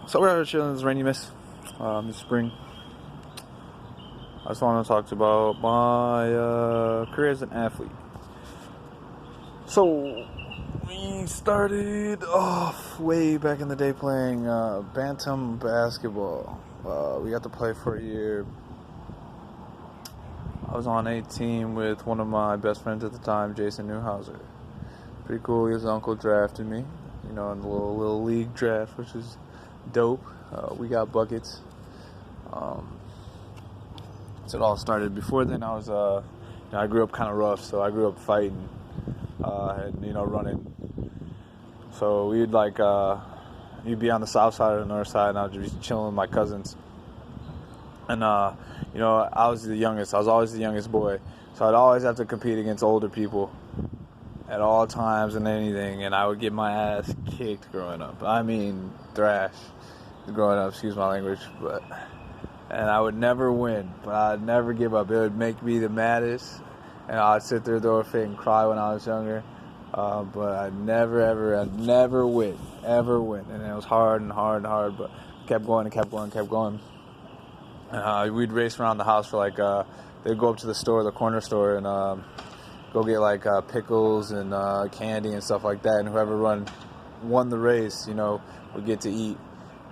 So we're out chilling this rainy mist, this spring. I just want to talk about my career as an athlete. So we started off way back in the day playing bantam basketball. We got to play for a year. I was on a team with one of my best friends at the time, Jason Newhouser. Pretty cool. His uncle drafted me, in the little league draft, which is dope. We got buckets. So it all started. Before then, I grew up kind of rough, so I grew up fighting and running. So we'd you'd be on the south side or the north side, and I'd just be chilling with my cousins. And I was the youngest. I was always the youngest boy, so I'd always have to compete against older people at all times and anything, and I would get my ass kicked growing up. I mean, thrashed growing up, excuse my language, and I would never win, but I'd never give up. It would make me the maddest, and I'd sit there, throw a fit, and cry when I was younger, but I'd never win, and it was hard, but kept going. We'd race around the house for they'd go up to the corner store, and go get pickles and candy and stuff like that, and whoever won the race, would get to eat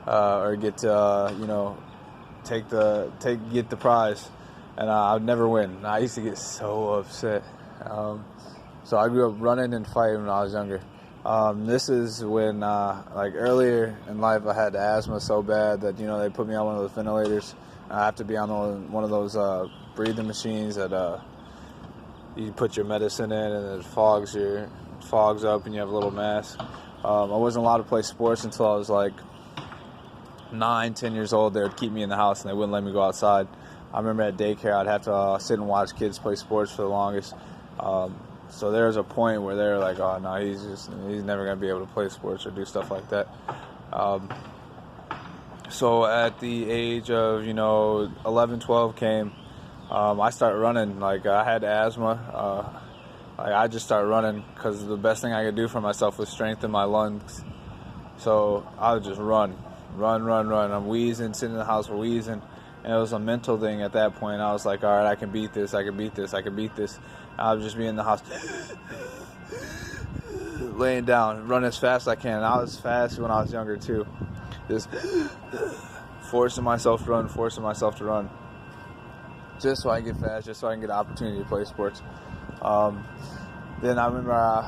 or get to get the prize, and I would never win. And I used to get so upset. So I grew up running and fighting when I was younger. This is when earlier in life I had asthma so bad that they put me on one of those ventilators. I have to be on one of those breathing machines that you put your medicine in, and it fogs up, and you have a little mask. I wasn't allowed to play sports until I was 9-10 years old. They would keep me in the house, and they wouldn't let me go outside. I remember at daycare I'd have to sit and watch kids play sports for the longest. So there was a point where they were like, "Oh no, he's never gonna be able to play sports or do stuff like that." So at the age of 11, 12 came. I started running. I had asthma. I just started running because the best thing I could do for myself was strengthen my lungs. So I would just run. I'm wheezing, sitting in the house wheezing. And it was a mental thing at that point. I was like, all right, I can beat this. I would just be in the house laying down, run as fast as I can. And I was fast when I was younger too. Just forcing myself to run. Just so I can get fast, just so I can get an opportunity to play sports. Then I remember,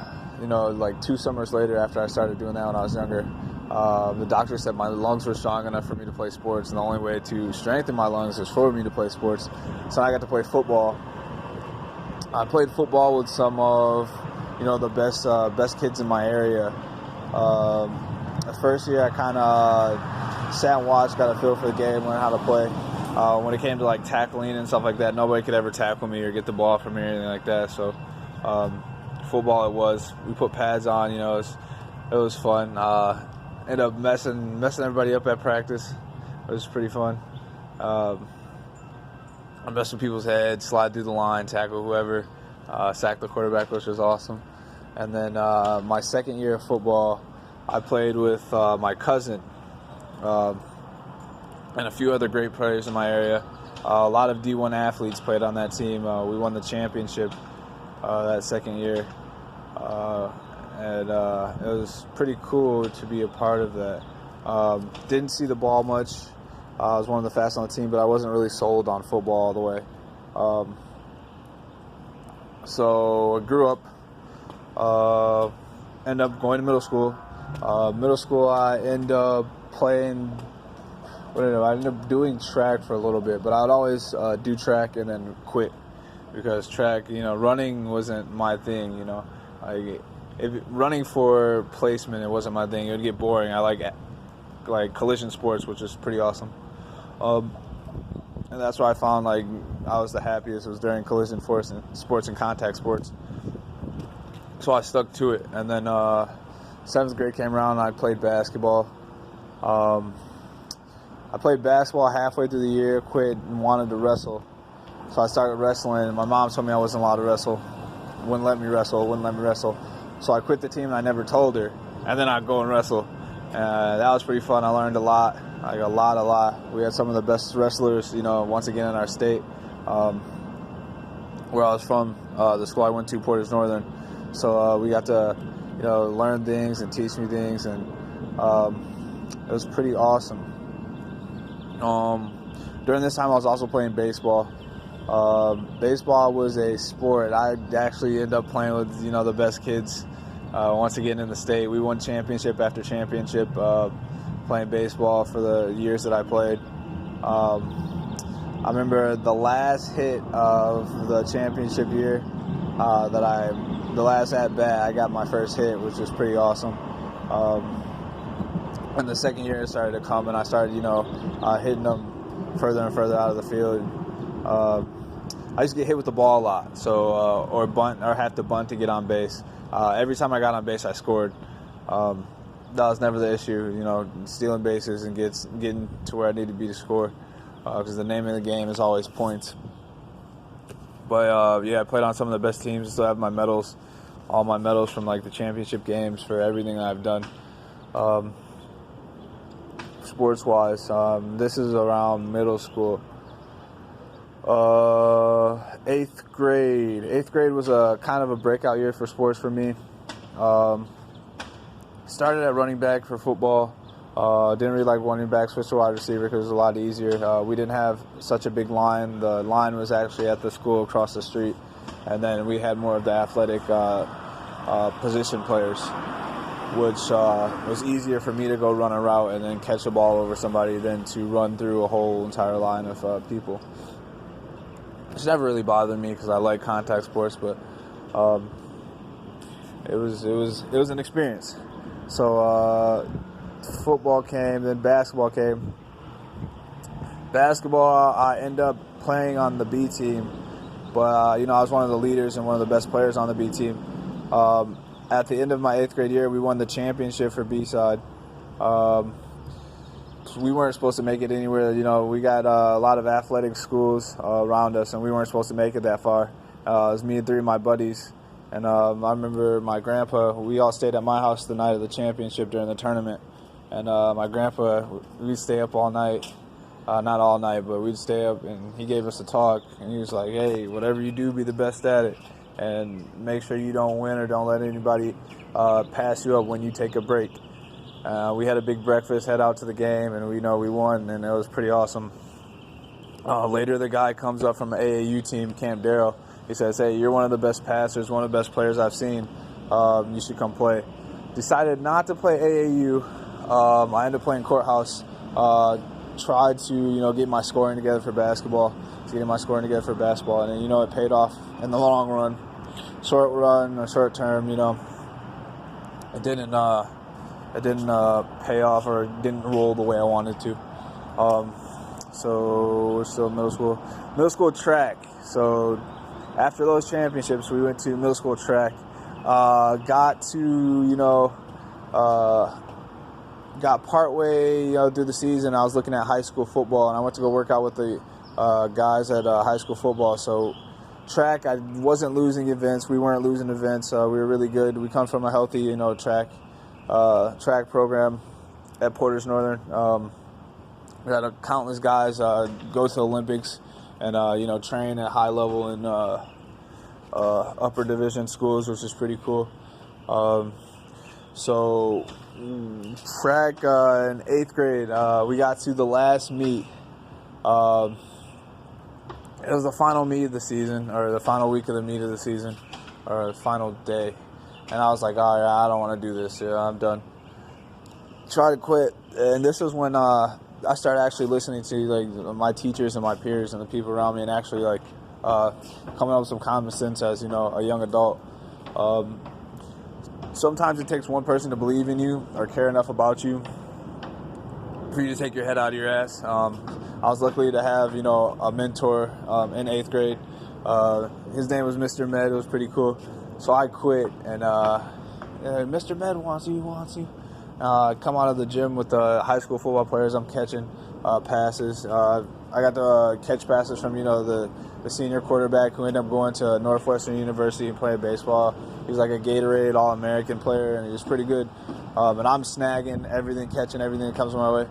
2 summers later after I started doing that when I was younger, the doctor said my lungs were strong enough for me to play sports, and the only way to strengthen my lungs was for me to play sports. So I got to play football. I played football with some of, the best kids in my area. The first year I kind of sat and watched, got a feel for the game, learned how to play. When it came to tackling and stuff like that, nobody could ever tackle me or get the ball from me or anything like that. So football it was. We put pads on. It was fun. Ended up messing everybody up at practice. It was pretty fun. I messed with people's heads, slide through the line, tackle whoever, sack the quarterback, which was awesome. And then my second year of football, I played with my cousin. And a few other great players in my area. A lot of D1 athletes played on that team. We won the championship that second year. And it was pretty cool to be a part of that. Didn't see the ball much. I was one of the fastest on the team, but I wasn't really sold on football all the way. So I grew up, ended up going to middle school. I ended up playing... I ended up doing track for a little bit, but I would always do track and then quit because track, running wasn't my thing. Running for placement, it wasn't my thing. It would get boring. I like collision sports, which is pretty awesome. And that's where I found I was the happiest. It was during collision sports and contact sports. So I stuck to it. And then 7th grade came around, and I played basketball. I played basketball halfway through the year, quit, and wanted to wrestle. So I started wrestling, and my mom told me I wasn't allowed to wrestle. Wouldn't let me wrestle. So I quit the team, and I never told her. And then I'd go and wrestle. That was pretty fun. I learned a lot, like a lot. We had some of the best wrestlers, once again in our state. Where I was from, the school I went to, Portage Northern. So we got to, learn things and teach me things, and it was pretty awesome. During this time, I was also playing baseball. Baseball was a sport. I actually ended up playing with, the best kids. Once again in the state, we won championship after championship playing baseball for the years that I played. I remember the last hit of the championship year, the last at bat, I got my first hit, which was pretty awesome. And the second year it started to come, and I started, hitting them further and further out of the field. I used to get hit with the ball a lot, so or have to bunt to get on base. Every time I got on base, I scored. That was never the issue, stealing bases and getting to where I need to be to score, because the name of the game is always points. But I played on some of the best teams. Still have my medals, all my medals from like the championship games for everything that I've done. Sports-wise, this is around middle school. 8th grade. 8th grade was a kind of a breakout year for sports for me. Started at running back for football. Didn't really like running back, switched to wide receiver because it was a lot easier. We didn't have such a big line. The line was actually at the school across the street. And then we had more of the athletic position players, which was easier for me to go run a route and then catch a ball over somebody than to run through a whole entire line of people. It's never really bothered me because I like contact sports, but it was an experience. So football came, then basketball came. Basketball, I ended up playing on the B team, but I was one of the leaders and one of the best players on the B team. At the end of my 8th grade year, we won the championship for B-side. We weren't supposed to make it anywhere. We got a lot of athletic schools around us, and we weren't supposed to make it that far. It was me and 3 of my buddies. And I remember my grandpa, we all stayed at my house the night of the championship during the tournament. And my grandpa, we'd stay up all night. Not all night, but we'd stay up, and he gave us a talk. And he was like, hey, whatever you do, be the best at it. And make sure you don't win or don't let anybody pass you up when you take a break. We had a big breakfast, head out to the game, and we won, and it was pretty awesome. Later, the guy comes up from the AAU team, Camp Darrell. He says, hey, you're one of the best passers, one of the best players I've seen. You should come play. Decided not to play AAU. I ended up playing Courthouse. Tried to, get my scoring together for basketball. And then, it paid off in the long run. Short run, or short term, it didn't pay off or didn't roll the way I wanted to. So we're still middle school. Middle school track. So after those championships, we went to middle school track. Got to, got partway through the season. I was looking at high school football, and I went to go work out with the guys at high school football. So track, I wasn't losing events. We weren't losing events. We were really good. We come from a healthy, track program at Portage Northern. We had countless guys go to the Olympics and train at high level in upper division schools, which is pretty cool. So track in 8th grade, we got to the last meet. It was the final meet of the season, or the final week of the meet of the season, or the final day. And I was like, all right, I don't want to do this. Yeah, I'm done. Tried to quit. And this was when I started actually listening to my teachers and my peers and the people around me, and actually coming up with some common sense as a young adult. Sometimes it takes one person to believe in you or care enough about you for you to take your head out of your ass. I was lucky to have a mentor in 8th grade. His name was Mr. Med. It was pretty cool. So I quit, and Mr. Med wants you. Come out of the gym with the high school football players. I'm catching passes. I got to catch passes from the senior quarterback who ended up going to Northwestern University and playing baseball. He was like a Gatorade All-American player, and he was pretty good. and I'm snagging everything, catching everything that comes my way.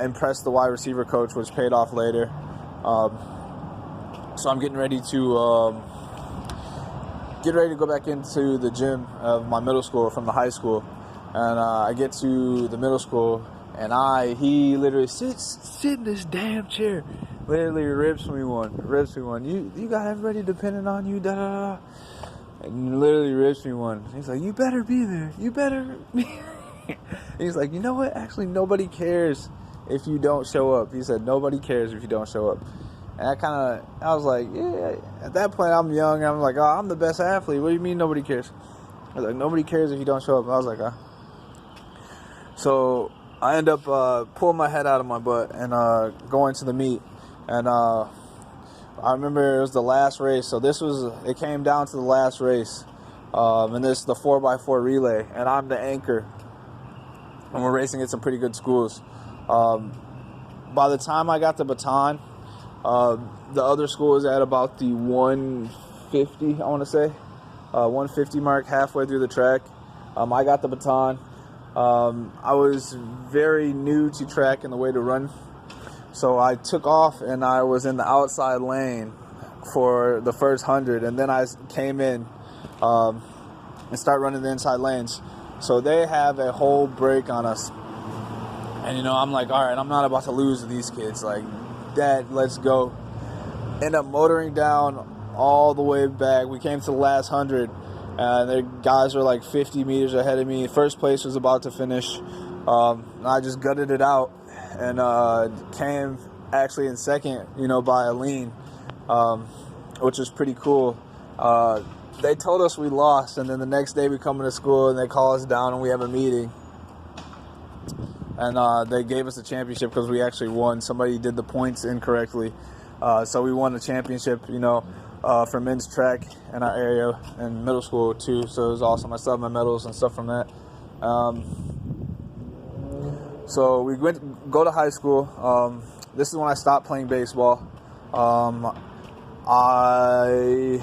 Impressed the wide receiver coach, which paid off later. So I'm getting ready to go back into the gym of my middle school from the high school. And I get to the middle school, and he literally sit in this damn chair. Literally rips me one. You got everybody depending on you, da da da. And literally rips me one. He's like, you better be there. You better be. He's like, you know what? Actually, nobody cares if you don't show up. He said, nobody cares if you don't show up. And I was like, yeah. At that point, I'm young. I'm like, oh, I'm the best athlete. What do you mean nobody cares? I was like, nobody cares if you don't show up. And I was like, So I end up pulling my head out of my butt and going to the meet. And I remember it was the last race. So it came down to the last race. And this is the 4x4 relay. And I'm the anchor. And we're racing at some pretty good schools. By the time I got the baton, the other school was at about the 150, I want to say. 150 mark, halfway through the track. I got the baton. I was very new to track and the way to run. So I took off and I was in the outside lane for the first 100. And then I came in and start running the inside lanes. So they have a whole break on us. And, I'm like, all right, I'm not about to lose to these kids. Like, Dad, let's go. End up motoring down all the way back. We came to the last 100. And the guys were like 50 meters ahead of me. First place was about to finish. And I just gutted it out. And came actually in second, by a lean, which was pretty cool. They told us we lost, and then the next day we come into school and they call us down and we have a meeting. And they gave us the championship because we actually won. Somebody did the points incorrectly. So we won the championship, for men's track in our area and middle school too. So it was awesome. I still have my medals and stuff from that. So we go to high school. This is when I stopped playing baseball. I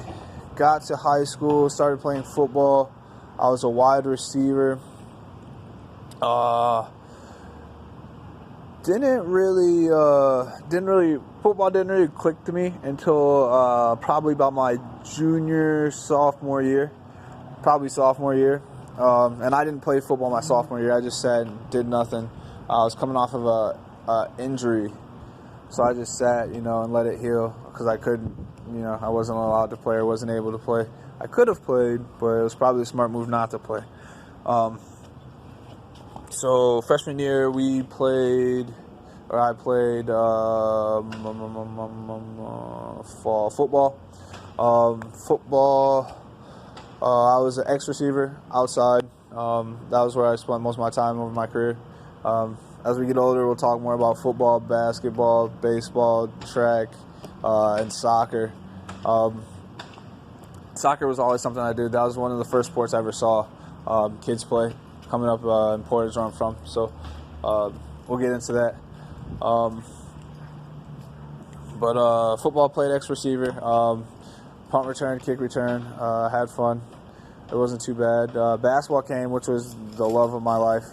got to high school, started playing football. I was a wide receiver. Football didn't really click to me until probably about my sophomore year. And I didn't play football my sophomore year. I just sat and did nothing. I was coming off of a injury, so I just sat, and let it heal because I couldn't, I wasn't allowed to play or wasn't able to play. I could have played, but it was probably a smart move not to play. So freshman year I played fall football. I was an X receiver outside. That was where I spent most of my time over my career. As we get older, we'll talk more about football, basketball, baseball, track, and soccer. Soccer was always something I did. That was one of the first sports I ever saw kids play coming up in Portage, where I'm from. So we'll get into that. But football, played X receiver, punt return, kick return, had fun. It wasn't too bad. Basketball came, which was the love of my life.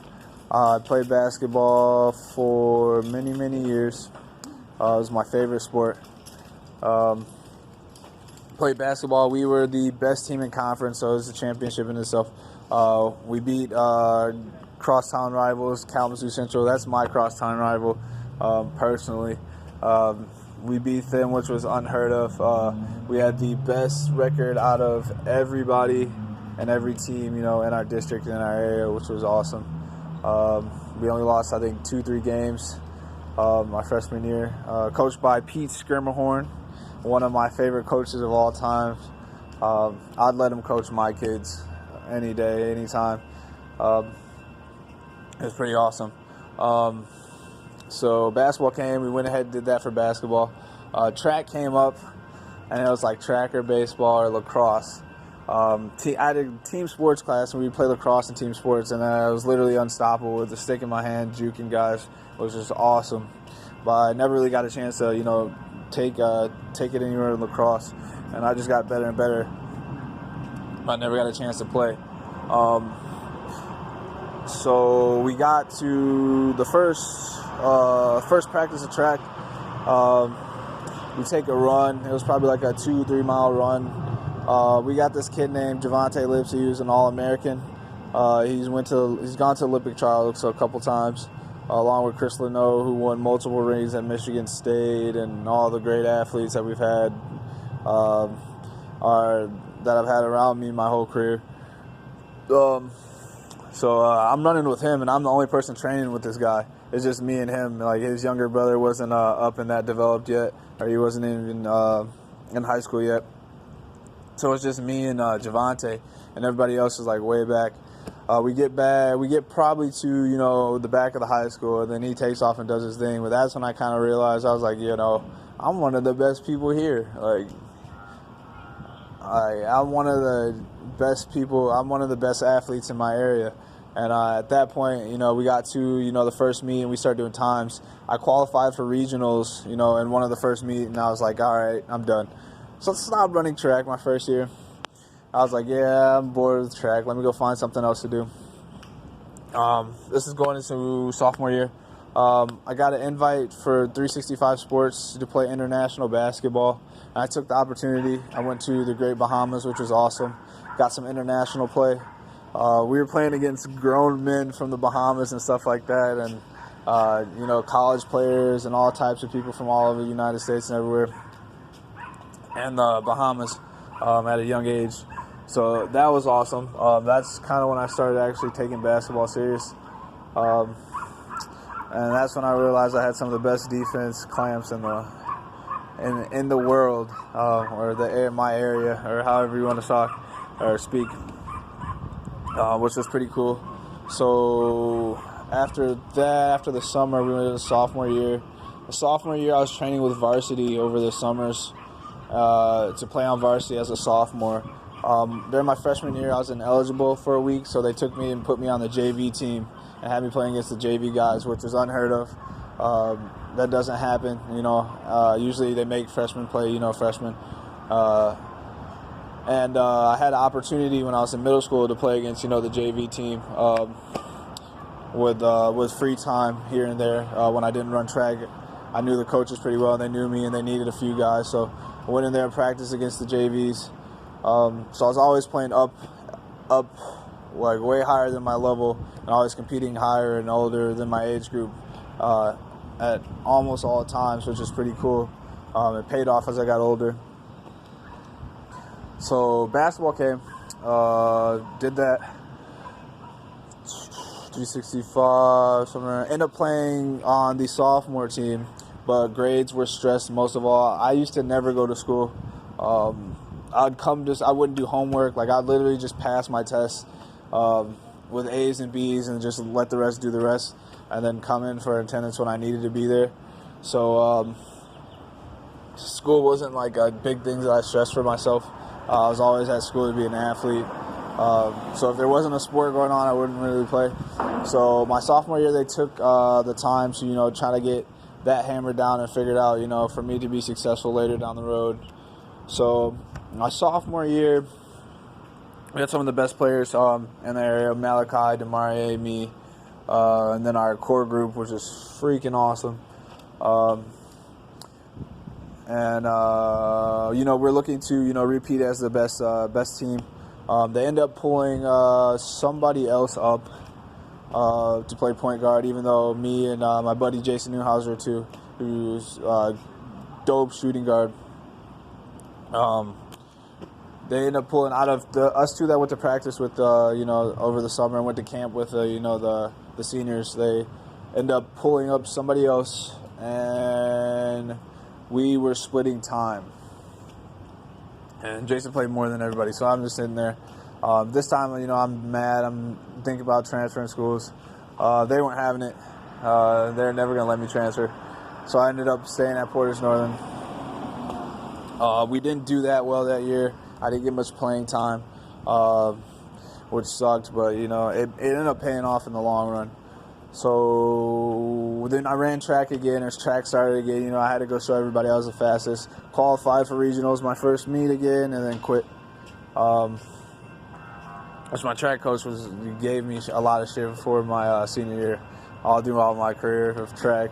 I played basketball for many, many years. It was my favorite sport. Played basketball. We were the best team in conference, so it was a championship in itself. We beat crosstown rivals, Kalamazoo Central. That's my crosstown rival, personally. We beat them, which was unheard of. We had the best record out of everybody and every team, in our district, in our area, which was awesome. We only lost, I think, 2-3 games my freshman year. Coached by Pete Skirmahorn, one of my favorite coaches of all time. I'd let him coach my kids any day, anytime. It was pretty awesome. So basketball came. We went ahead and did that for basketball. Track came up, and it was like track or baseball or lacrosse. I had a team sports class, and we played lacrosse and team sports, and I was literally unstoppable with a stick in my hand, juking guys. It was just awesome. But I never really got a chance to, take it anywhere in lacrosse, and I just got better and better. But I never got a chance to play. So we got to the first practice of track. We take a run. It was probably like a 2-3 mile run. We got this kid named Javante Lips. He was an All-American. He's gone to Olympic trials a couple times, along with Chris Leno, who won multiple rings at Michigan State, and all the great athletes that we've had, that I've had around me my whole career. So I'm running with him, and I'm the only person training with this guy. It's just me and him. Like, his younger brother wasn't up and that developed yet, or he wasn't even in high school yet. So it's just me and Javante, and everybody else is like way back. We get probably to the back of the high school, and then he takes off and does his thing. But that's when I kind of realized, I was like, I'm one of the best people here. I'm one of the best people. I'm one of the best athletes in my area. And at that point, we got to, the first meet, and we started doing times. I qualified for regionals, in one of the first meet, and I was like, all right, I'm done. So I stopped running track my first year. I was like, yeah, I'm bored with track. Let me go find something else to do. This is going into sophomore year. I got an invite for 365 Sports to play international basketball. And I took the opportunity. I went to the Great Bahamas, which was awesome. Got some international play. We were playing against grown men from the Bahamas and stuff like that, and college players and all types of people from all over the United States and everywhere, and the Bahamas at a young age. So that was awesome. That's kind of when I started actually taking basketball serious, and that's when I realized I had some of the best defense clamps in the world, or my area, or however you want to talk or speak. Which was pretty cool. So after the summer, we went to the sophomore year. The sophomore year, I was training with varsity over the summers to play on varsity as a sophomore. During my freshman year, I was ineligible for a week, so they took me and put me on the JV team and had me playing against the JV guys, which was unheard of. That doesn't happen, Usually they make freshmen play, freshmen. And I had an opportunity when I was in middle school to play against, the JV team with free time here and there. When I didn't run track, I knew the coaches pretty well. They knew me, and they needed a few guys. So I went in there and practiced against the JVs. So I was always playing up, like way higher than my level, and always competing higher and older than my age group at almost all times, which is pretty cool. It paid off as I got older. So basketball came, did that, 365, somewhere. Ended up playing on the sophomore team, but grades were stressed most of all. I used to never go to school. I wouldn't do homework. Like, I'd literally just pass my tests with A's and B's and just let the rest do the rest, and then come in for attendance when I needed to be there. So school wasn't like a big thing that I stressed for myself. I was always at school to be an athlete. So if there wasn't a sport going on, I wouldn't really play. So my sophomore year, they took the time to, try to get that hammered down and figured out, for me to be successful later down the road. So my sophomore year, we had some of the best players in the area: Malachi, Demarie, me, and then our core group, which is freaking awesome. And we're looking to repeat as the best team. They end up pulling somebody else up to play point guard, even though me and my buddy Jason Newhouser too, who's dope shooting guard. They end up pulling out of us two that went to practice with over the summer and went to camp with the seniors. They end up pulling up somebody else, and we were splitting time. And Jason played more than everybody, so I'm just sitting there. This time, I'm mad. I'm thinking about transferring schools. They weren't having it. They're never going to let me transfer. So I ended up staying at Portage Northern. We didn't do that well that year. I didn't get much playing time, which sucked, but, it ended up paying off in the long run. So then I ran track again. As track started again, I had to go show everybody I was the fastest. Qualified for regionals, my first meet again, and then quit. which my track coach gave me a lot of shit for my senior year, all throughout my career of track,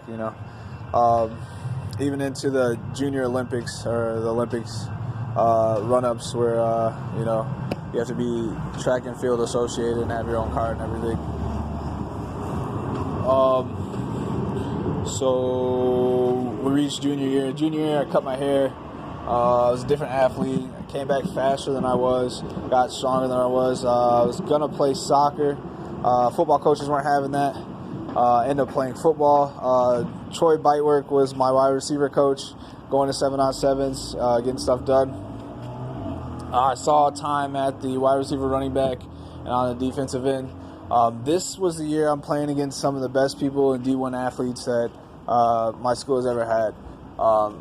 even into the Junior Olympics or the Olympics run-ups where, you have to be track and field associated and have your own card and everything. So we reached junior year. Junior year, I cut my hair. I was a different athlete. I came back faster than I was, got stronger than I was. I was going to play soccer. Football coaches weren't having that. Ended up playing football. Troy Bitework was my wide receiver coach, going to 7-on-7s, getting stuff done. I saw time at the wide receiver, running back, and on the defensive end. This was the year I'm playing against some of the best people and D1 athletes that my school has ever had,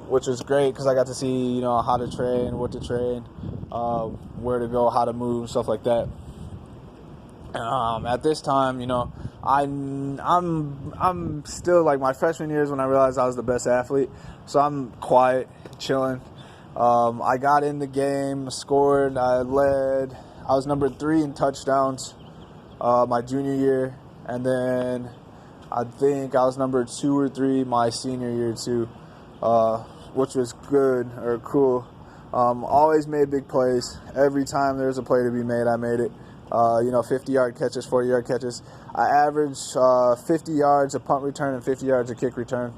which was great because I got to see, how to train, what to train, where to go, how to move, stuff like that. At this time, I'm still like my freshman years when I realized I was the best athlete. So I'm quiet, chilling. I got in the game, scored, I led. I was number 3 in touchdowns my junior year, and then I think I was number 2 or 3 my senior year too, which was good or cool. Always made big plays. Every time there was a play to be made, I made it. 50-yard catches, 40-yard catches. I averaged 50 yards a punt return and 50 yards a kick return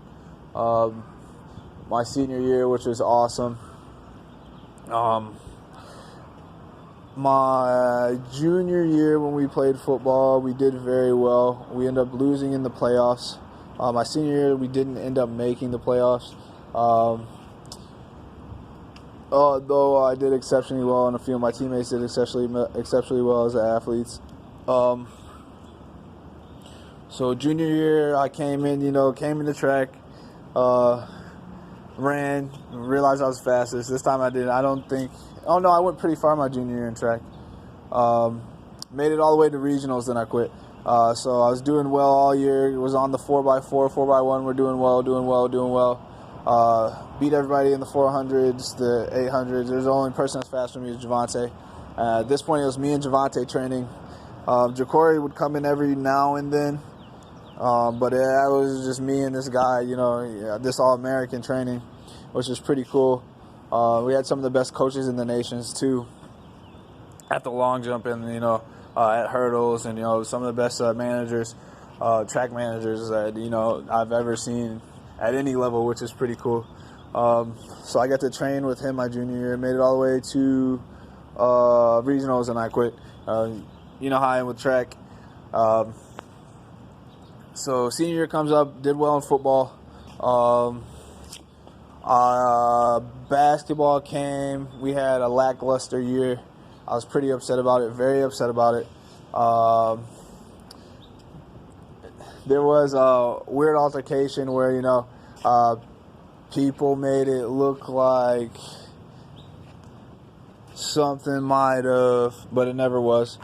my senior year, which was awesome. My junior year when we played football, we did very well. We ended up losing in the playoffs. My senior year, we didn't end up making the playoffs. Though I did exceptionally well, and a few of my teammates did exceptionally well as athletes. So junior year, I came into track, ran, realized I was fastest. This time I didn't. I went pretty far my junior year in track. Made it all the way to regionals, then I quit. So I was doing well all year. It was on the 4x4, 4x1. We're doing well. Beat everybody in the 400s, the 800s. There's the only person that's faster than me is Javante. At this point, it was me and Javante training. Jacory would come in every now and then. But it was just me and this guy, this All-American training, which is pretty cool. We had some of the best coaches in the nations, too, at the long jump and, at hurdles, and, some of the best managers, track managers that, I've ever seen at any level, which is pretty cool. So I got to train with him my junior year, made it all the way to regionals, and I quit. You know how I am with track. So senior year comes up, did well in football. Basketball came. We had a lackluster year. I was pretty upset about it, very upset about it. There was a weird altercation where, people made it look like something might have, but it never was,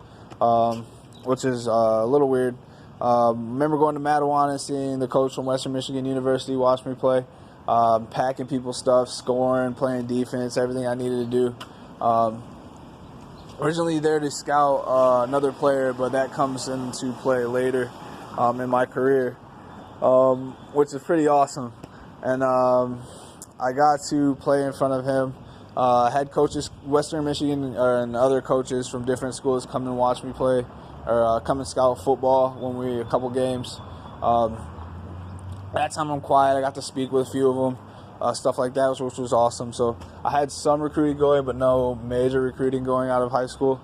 which is a little weird. Remember going to Mattawan and seeing the coach from Western Michigan University watch me play, packing people's stuff, scoring, playing defense, everything I needed to do. Originally there to scout another player, but that comes into play later in my career, which is pretty awesome. And I got to play in front of him. Had coaches, Western Michigan and other coaches from different schools come and watch me play, or come and scout football a couple games. That time I'm quiet. I got to speak with a few of them, stuff like that, which was awesome. So I had some recruiting going, but no major recruiting going out of high school.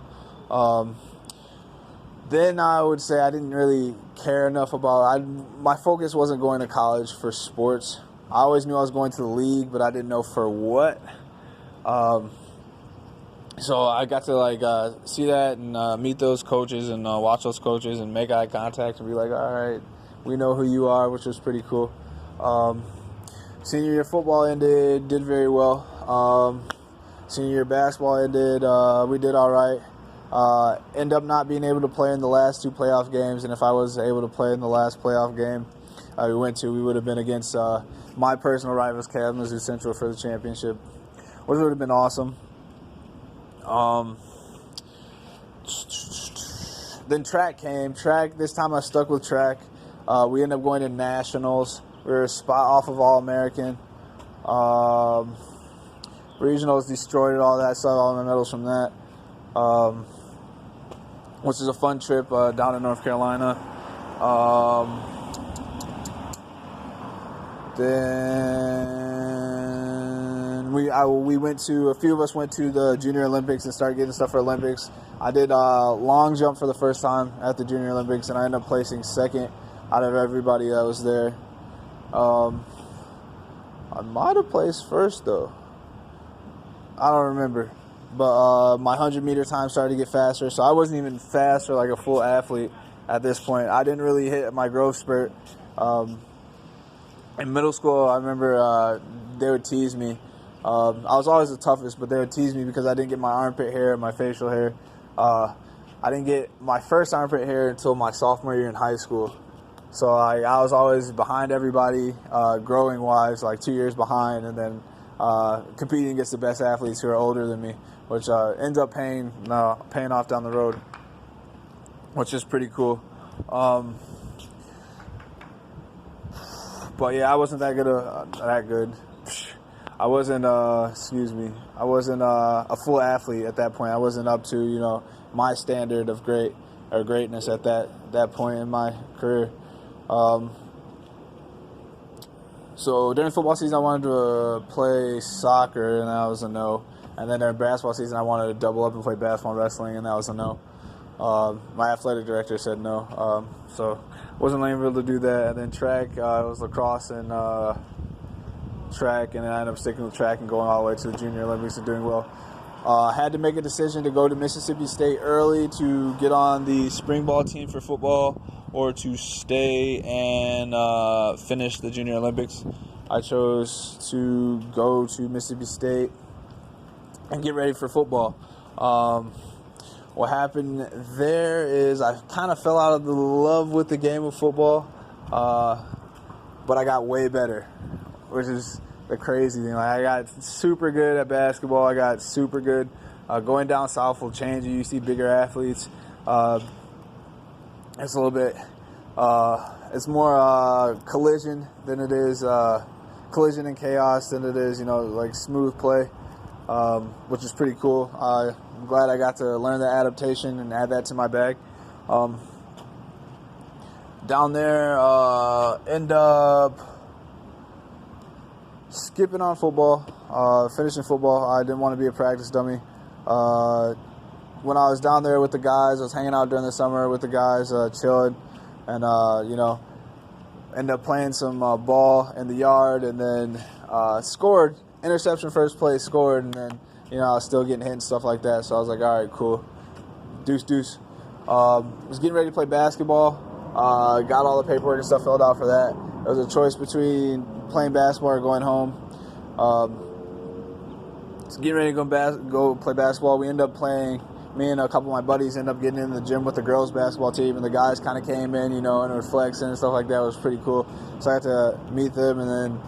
Then I would say I didn't really care enough about my focus wasn't going to college for sports. I always knew I was going to the league, but I didn't know for what. So I got to see that and meet those coaches and watch those coaches and make eye contact and be like, all right, we know who you are, which was pretty cool. Senior year football ended, did very well. Senior year basketball ended, we did all right. End up not being able to play in the last 2 playoff games, and if I was able to play in the last playoff game we went to, we would have been against my personal rivals, Kalamazoo Central, for the championship, which would have been awesome. then track came. Track, this time I stuck with track. We ended up going to nationals. We were a spot off of All-American. Regionals destroyed it, all that stuff, all my medals from that. Which is a fun trip down in North Carolina. Then we went to, a few of us went to the Junior Olympics and started getting stuff for Olympics. I did long jump for the first time at the Junior Olympics, and I ended up placing second out of everybody that was there. I might have placed first though. I don't remember. But my 100-meter time started to get faster, so I wasn't even fast or like a full athlete at this point. I didn't really hit my growth spurt. In middle school, I remember they would tease me. I was always the toughest, but they would tease me because I didn't get my armpit hair, my facial hair. I didn't get my first armpit hair until my sophomore year in high school. So I was always behind everybody, growing-wise, like 2 years behind, and then competing against the best athletes who are older than me, which ends up paying off down the road, which is pretty cool. But yeah, I wasn't that good. I wasn't a full athlete at that point. I wasn't up to my standard of greatness at that point in my career. So during football season, I wanted to play soccer, and that was a no. And then during basketball season, I wanted to double up and play basketball and wrestling, and that was a no. My athletic director said no, so wasn't able to do that. And then track, it was lacrosse and track, and then I ended up sticking with track and going all the way to the Junior Olympics and doing well. I had to make a decision to go to Mississippi State early to get on the spring ball team for football, or to stay and finish the Junior Olympics. I chose to go to Mississippi State and get ready for football. What happened there is I kind of fell out of the love with the game of football, but I got way better, which is the crazy thing. Like, I got super good at basketball. I got super good. Going down south will change you. You see bigger athletes. It's a little bit, it's more collision than it is, collision and chaos than it is, like smooth play, which is pretty cool. I'm glad I got to learn the adaptation and add that to my bag. Down there, end up skipping on football, finishing football. I didn't want to be a practice dummy. When I was down there with the guys, I was hanging out during the summer with the guys, chilling, and ended up playing some ball in the yard, and then scored, interception first play, scored, and then I was still getting hit and stuff like that. So I was like, all right, cool, deuce. Was getting ready to play basketball. Got all the paperwork and stuff filled out for that. It was a choice between playing basketball or going home. So getting ready to go play basketball. We ended up playing. Me and a couple of my buddies ended up getting in the gym with the girls' basketball team, and the guys kind of came in, and were flexing and stuff like that. It was pretty cool. So I got to meet them and then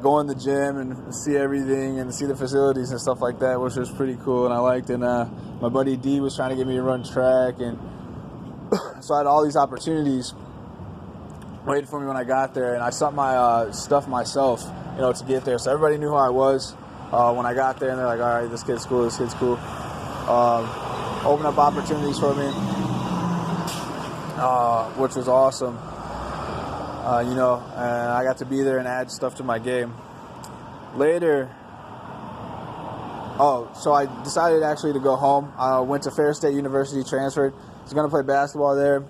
go in the gym and see everything and see the facilities and stuff like that, which was pretty cool, and I liked it. And my buddy D was trying to get me to run track, and so I had all these opportunities waiting for me when I got there, and I stuffed my stuff myself, to get there. So everybody knew who I was when I got there, and they're like, all right, this kid's cool. Opened up opportunities for me, which was awesome. And I got to be there and add stuff to my game. Later, so I decided actually to go home. I went to Ferris State University, transferred. I was going to play basketball there.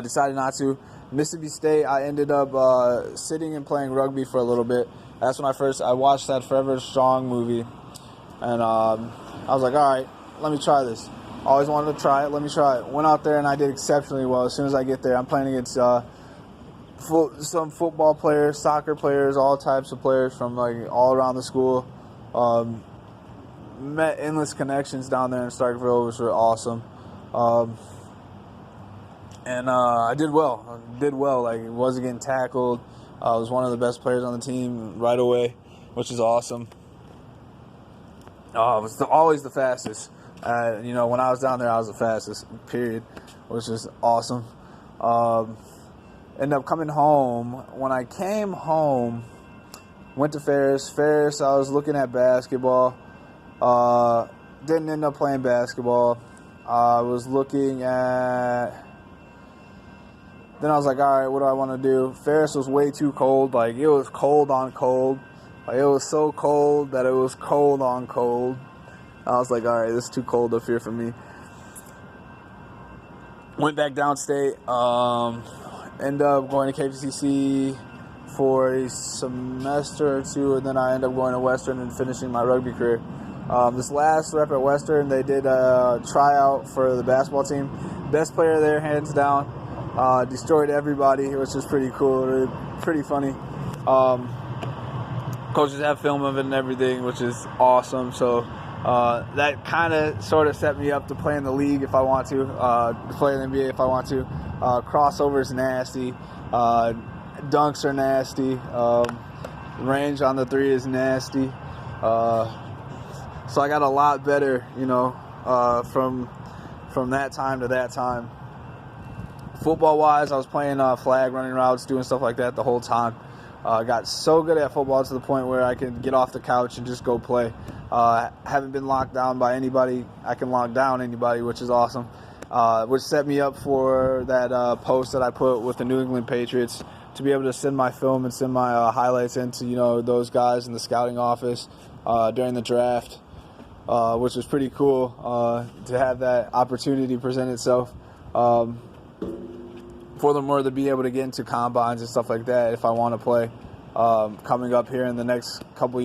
Decided not to. Mississippi State, I ended up sitting and playing rugby for a little bit. That's when I watched that Forever Strong movie. And I was like, all right, let me try this. Always wanted to try it. Let me try it. Went out there, and I did exceptionally well. As soon as I get there, I'm playing against some football players, soccer players, all types of players from all around the school. Met endless connections down there in Starkville, which were awesome. And I did well. Wasn't getting tackled. I was one of the best players on the team right away, which is awesome. I was always the fastest. When I was down there, I was the fastest, period, which is awesome. Ended up coming home. When I came home, went to Ferris. I was looking at basketball. Didn't end up playing basketball. I was looking at... Then I was like, all right, what do I want to do? Ferris was way too cold. Like, it was cold on cold. Like, it was so cold that it was cold on cold. I was like, all right, this is too cold up here for me. Went back downstate. Ended up going to KVCC for a semester or two, and then I ended up going to Western and finishing my rugby career. This last rep at Western, they did a tryout for the basketball team. Best player there, hands down. Destroyed everybody, which is pretty cool, pretty funny. Coaches have film of it and everything, which is awesome. So that kind of sort of set me up to play in the league if I want to, play in the NBA if I want to. Crossover's nasty. Dunks are nasty. Range on the three is nasty. So I got a lot better, from that time to that time. Football-wise, I was playing flag, running routes, doing stuff like that the whole time. Got so good at football to the point where I could get off the couch and just go play. Haven't been locked down by anybody. I can lock down anybody, which is awesome. Which set me up for that post that I put with the New England Patriots to be able to send my film and send my highlights into those guys in the scouting office during the draft, which was pretty cool to have that opportunity present itself. Furthermore, to be able to get into combines and stuff like that if I want to play coming up here in the next couple years.